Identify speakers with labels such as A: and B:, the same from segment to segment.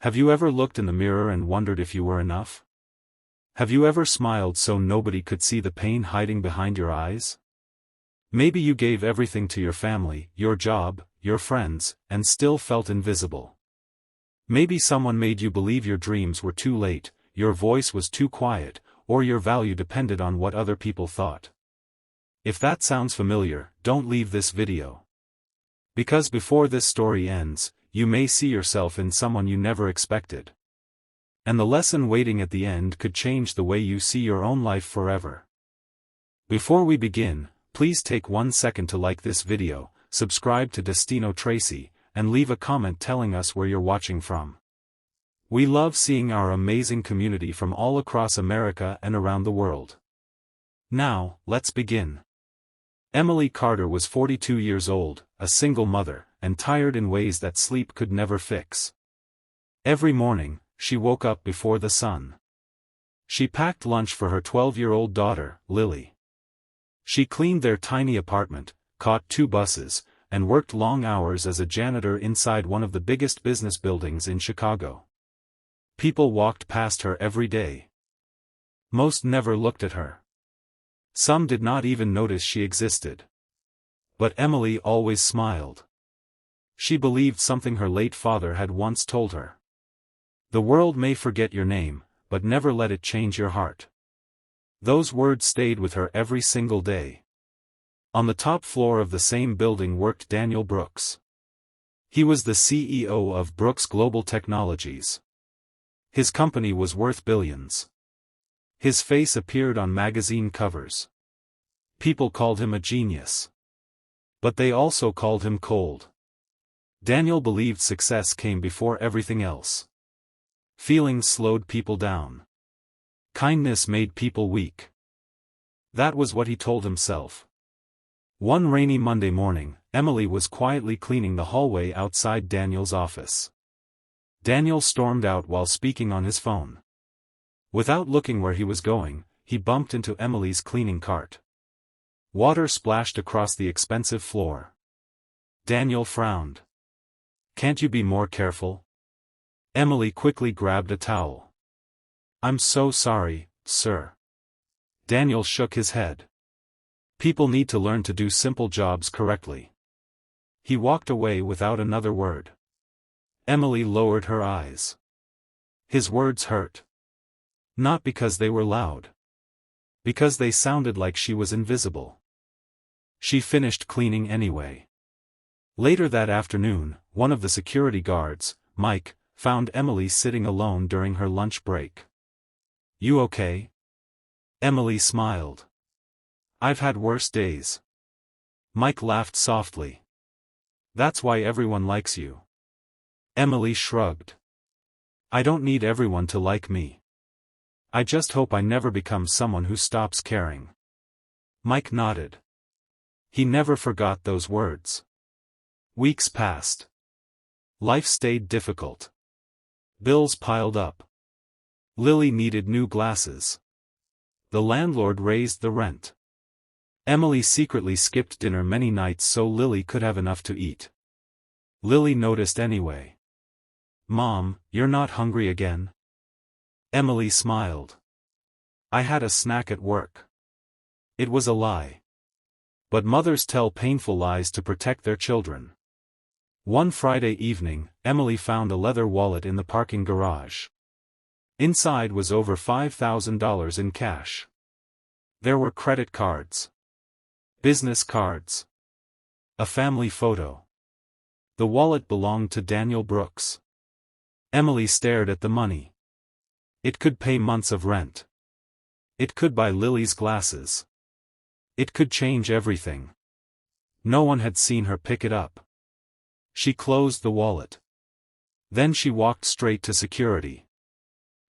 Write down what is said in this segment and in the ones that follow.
A: Have you ever looked in the mirror and wondered if you were enough? Have you ever smiled so nobody could see the pain hiding behind your eyes? Maybe you gave everything to your family, your job, your friends, and still felt invisible. Maybe someone made you believe your dreams were too late, your voice was too quiet, or your value depended on what other people thought. If that sounds familiar, don't leave this video. Because before this story ends, you may see yourself in someone you never expected. And the lesson waiting at the end could change the way you see your own life forever. Before we begin, please take 1 second to like this video, subscribe to Destino Tracy, and leave a comment telling us where you're watching from. We love seeing our amazing community from all across America and around the world. Now, let's begin. Emily Carter was 42 years old, a single mother, and tired in ways that sleep could never fix. Every morning, she woke up before the sun. She packed lunch for her 12-year-old daughter, Lily. She cleaned their tiny apartment, caught 2 buses, and worked long hours as a janitor inside one of the biggest business buildings in Chicago. People walked past her every day. Most never looked at her. Some did not even notice she existed. But Emily always smiled. She believed something her late father had once told her. The world may forget your name, but never let it change your heart. Those words stayed with her every single day. On the top floor of the same building worked Daniel Brooks. He was the CEO of Brooks Global Technologies. His company was worth billions. His face appeared on magazine covers. People called him a genius. But they also called him cold. Daniel believed success came before everything else. Feelings slowed people down. Kindness made people weak. That was what he told himself. One rainy Monday morning, Emily was quietly cleaning the hallway outside Daniel's office. Daniel stormed out while speaking on his phone. Without looking where he was going, he bumped into Emily's cleaning cart. Water splashed across the expensive floor. Daniel frowned. "Can't you be more careful?" Emily quickly grabbed a towel. "I'm so sorry, sir." Daniel shook his head. People need to learn to do simple jobs correctly. He walked away without another word. Emily lowered her eyes. His words hurt. Not because they were loud. Because they sounded like she was invisible. She finished cleaning anyway. Later that afternoon, one of the security guards, Mike, found Emily sitting alone during her lunch break. "You okay?" Emily smiled. "I've had worse days." Mike laughed softly. "That's why everyone likes you." Emily shrugged. "I don't need everyone to like me. I just hope I never become someone who stops caring." Mike nodded. He never forgot those words. Weeks passed. Life stayed difficult. Bills piled up. Lily needed new glasses. The landlord raised the rent. Emily secretly skipped dinner many nights so Lily could have enough to eat. Lily noticed anyway. "Mom, you're not hungry again?" Emily smiled. "I had a snack at work." It was a lie. But mothers tell painful lies to protect their children. One Friday evening, Emily found a leather wallet in the parking garage. Inside was over $5,000 in cash. There were credit cards. Business cards. A family photo. The wallet belonged to Daniel Brooks. Emily stared at the money. It could pay months of rent. It could buy Lily's glasses. It could change everything. No one had seen her pick it up. She closed the wallet. Then she walked straight to security.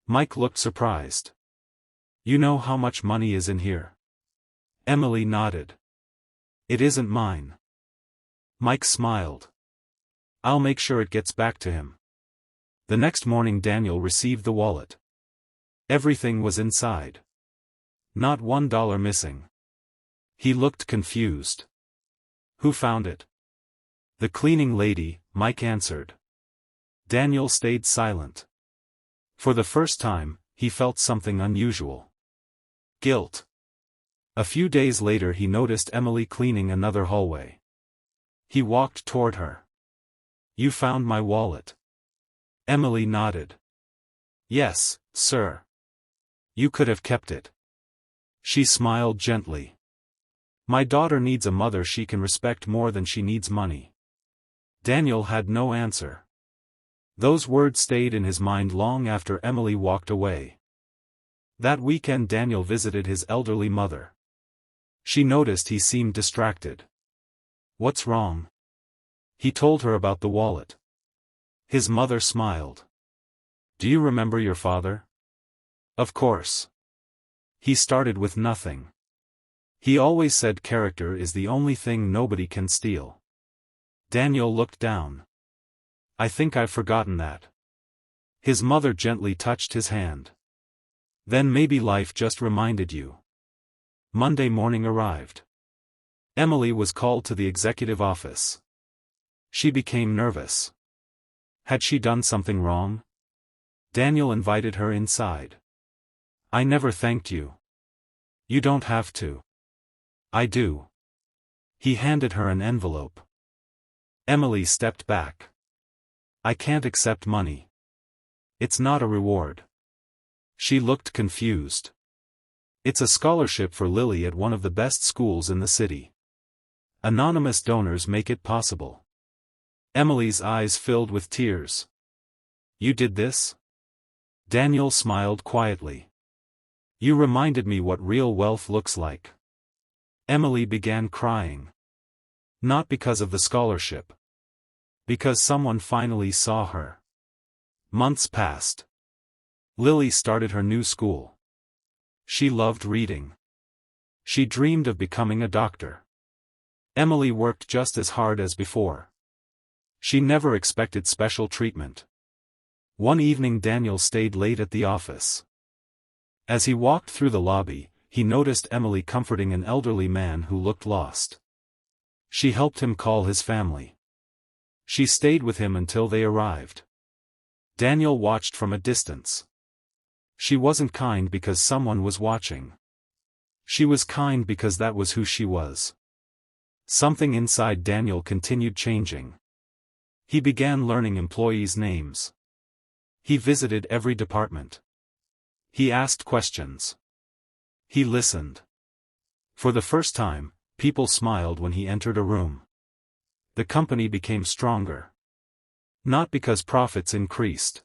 A: Mike looked surprised. "You know how much money is in here?" Emily nodded. "It isn't mine." Mike smiled. "I'll make sure it gets back to him." The next morning Daniel received the wallet. Everything was inside. Not $1 missing. He looked confused. "Who found it?" "The cleaning lady," Mike answered. Daniel stayed silent. For the first time, he felt something unusual. Guilt. A few days later he noticed Emily cleaning another hallway. He walked toward her. "You found my wallet." Emily nodded. "Yes, sir. You could have kept it." She smiled gently. "My daughter needs a mother she can respect more than she needs money." Daniel had no answer. Those words stayed in his mind long after Emily walked away. That weekend Daniel visited his elderly mother. She noticed he seemed distracted. "What's wrong?" He told her about the wallet. His mother smiled. "Do you remember your father?" "Of course. He started with nothing. He always said character is the only thing nobody can steal." Daniel looked down. "I think I've forgotten that." His mother gently touched his hand. "Then maybe life just reminded you." Monday morning arrived. Emily was called to the executive office. She became nervous. Had she done something wrong? Daniel invited her inside. "I never thanked you." "You don't have to." "I do." He handed her an envelope. Emily stepped back. "I can't accept money. It's not a reward." She looked confused. "It's a scholarship for Lily at one of the best schools in the city. Anonymous donors make it possible." Emily's eyes filled with tears. "You did this?" Daniel smiled quietly. "You reminded me what real wealth looks like." Emily began crying. Not because of the scholarship. Because someone finally saw her. Months passed. Lily started her new school. She loved reading. She dreamed of becoming a doctor. Emily worked just as hard as before. She never expected special treatment. One evening Daniel stayed late at the office. As he walked through the lobby, he noticed Emily comforting an elderly man who looked lost. She helped him call his family. She stayed with him until they arrived. Daniel watched from a distance. She wasn't kind because someone was watching. She was kind because that was who she was. Something inside Daniel continued changing. He began learning employees' names. He visited every department. He asked questions. He listened. For the first time, people smiled when he entered a room. The company became stronger. Not because profits increased.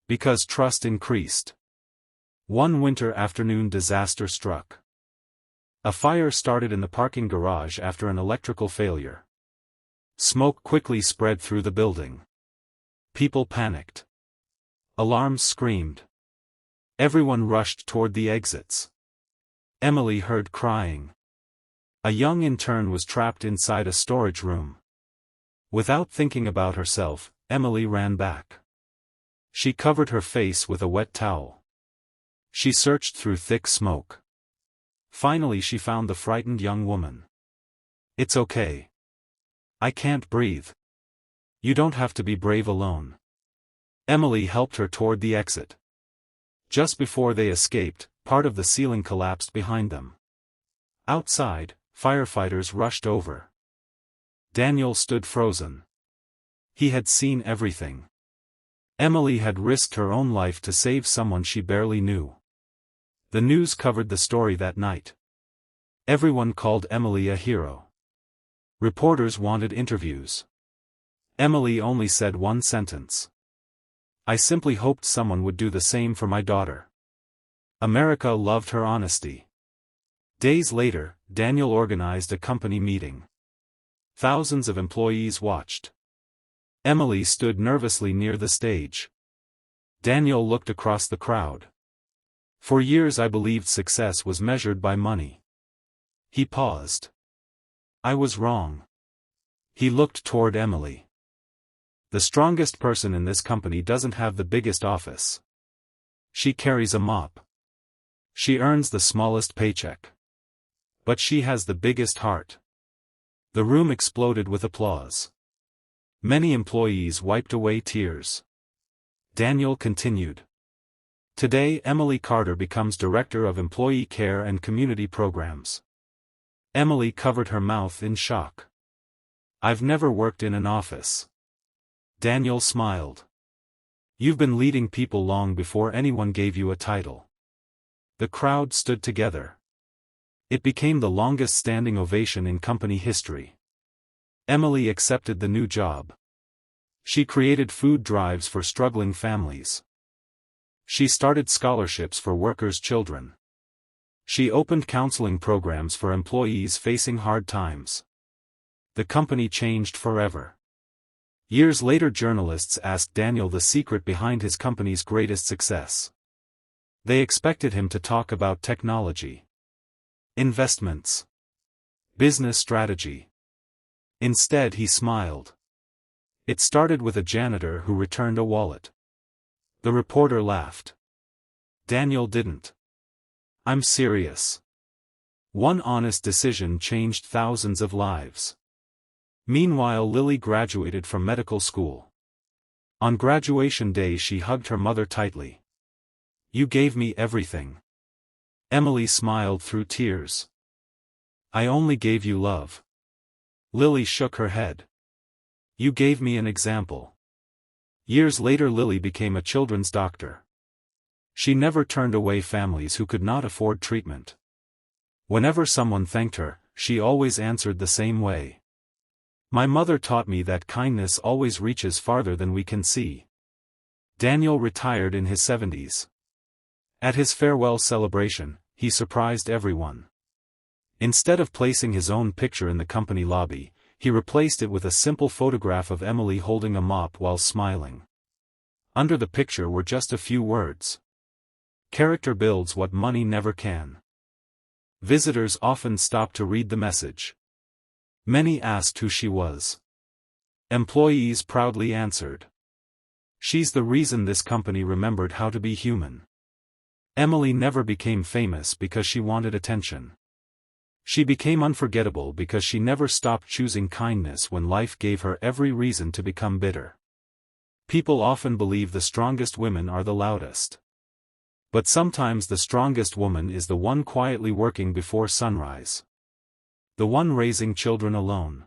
A: Because trust increased. One winter afternoon disaster struck. A fire started in the parking garage after an electrical failure. Smoke quickly spread through the building. People panicked. Alarms screamed. Everyone rushed toward the exits. Emily heard crying. A young intern was trapped inside a storage room. Without thinking about herself, Emily ran back. She covered her face with a wet towel. She searched through thick smoke. Finally she found the frightened young woman. "It's okay. I can't breathe. You don't have to be brave alone." Emily helped her toward the exit. Just before they escaped, part of the ceiling collapsed behind them. Outside, firefighters rushed over. Daniel stood frozen. He had seen everything. Emily had risked her own life to save someone she barely knew. The news covered the story that night. Everyone called Emily a hero. Reporters wanted interviews. Emily only said one sentence. "I simply hoped someone would do the same for my daughter." America loved her honesty. Days later, Daniel organized a company meeting. Thousands of employees watched. Emily stood nervously near the stage. Daniel looked across the crowd. "For years I believed success was measured by money." He paused. "I was wrong." He looked toward Emily. "The strongest person in this company doesn't have the biggest office. She carries a mop. She earns the smallest paycheck. But she has the biggest heart." The room exploded with applause. Many employees wiped away tears. Daniel continued. Today Emily Carter becomes Director of Employee Care and Community Programs. Emily covered her mouth in shock. I've never worked in an office. Daniel smiled. You've been leading people long before anyone gave you a title. The crowd stood together. It became the longest standing ovation in company history. Emily accepted the new job. She created food drives for struggling families. She started scholarships for workers' children. She opened counseling programs for employees facing hard times. The company changed forever. Years later, journalists asked Daniel the secret behind his company's greatest success. They expected him to talk about technology, investments, business strategy. Instead, he smiled. It started with a janitor who returned a wallet. The reporter laughed. Daniel didn't. I'm serious. One honest decision changed thousands of lives. Meanwhile, Lily graduated from medical school. On graduation day, she hugged her mother tightly. You gave me everything. Emily smiled through tears. I only gave you love. Lily shook her head. You gave me an example. Years later, Lily became a children's doctor. She never turned away families who could not afford treatment. Whenever someone thanked her, she always answered the same way. My mother taught me that kindness always reaches farther than we can see. Daniel retired in his 70s. At his farewell celebration, he surprised everyone. Instead of placing his own picture in the company lobby, he replaced it with a simple photograph of Emily holding a mop while smiling. Under the picture were just a few words. Character builds what money never can. Visitors often stopped to read the message. Many asked who she was. Employees proudly answered. She's the reason this company remembered how to be human. Emily never became famous because she wanted attention. She became unforgettable because she never stopped choosing kindness when life gave her every reason to become bitter. People often believe the strongest women are the loudest. But sometimes the strongest woman is the one quietly working before sunrise. The one raising children alone.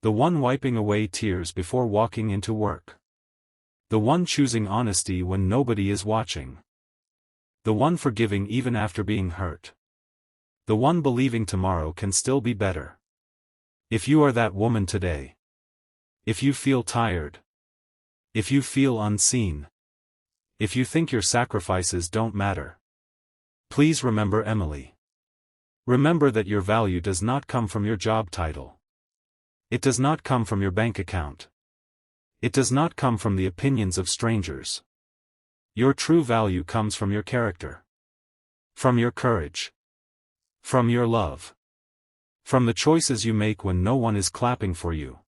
A: The one wiping away tears before walking into work. The one choosing honesty when nobody is watching. The one forgiving even after being hurt. The one believing tomorrow can still be better. If you are that woman today. If you feel tired. If you feel unseen. If you think your sacrifices don't matter. Please remember Emily. Remember that your value does not come from your job title. It does not come from your bank account. It does not come from the opinions of strangers. Your true value comes from your character. From your courage. From your love. From the choices you make when no one is clapping for you.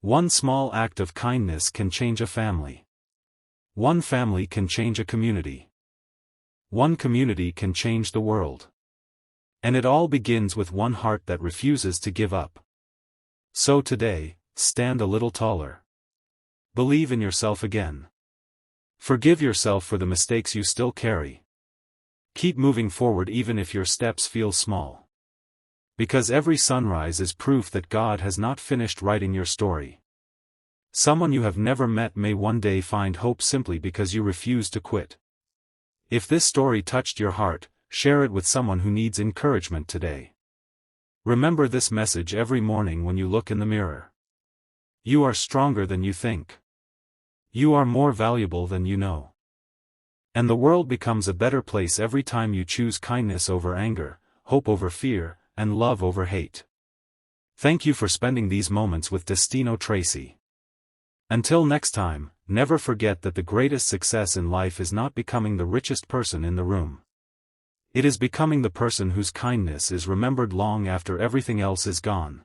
A: One small act of kindness can change a family. One family can change a community. One community can change the world. And it all begins with one heart that refuses to give up. So today, stand a little taller. Believe in yourself again. Forgive yourself for the mistakes you still carry. Keep moving forward even if your steps feel small. Because every sunrise is proof that God has not finished writing your story. Someone you have never met may one day find hope simply because you refuse to quit. If this story touched your heart, share it with someone who needs encouragement today. Remember this message every morning when you look in the mirror. You are stronger than you think. You are more valuable than you know. And the world becomes a better place every time you choose kindness over anger, hope over fear, and love over hate. Thank you for spending these moments with Destino Tracy. Until next time, never forget that the greatest success in life is not becoming the richest person in the room. It is becoming the person whose kindness is remembered long after everything else is gone.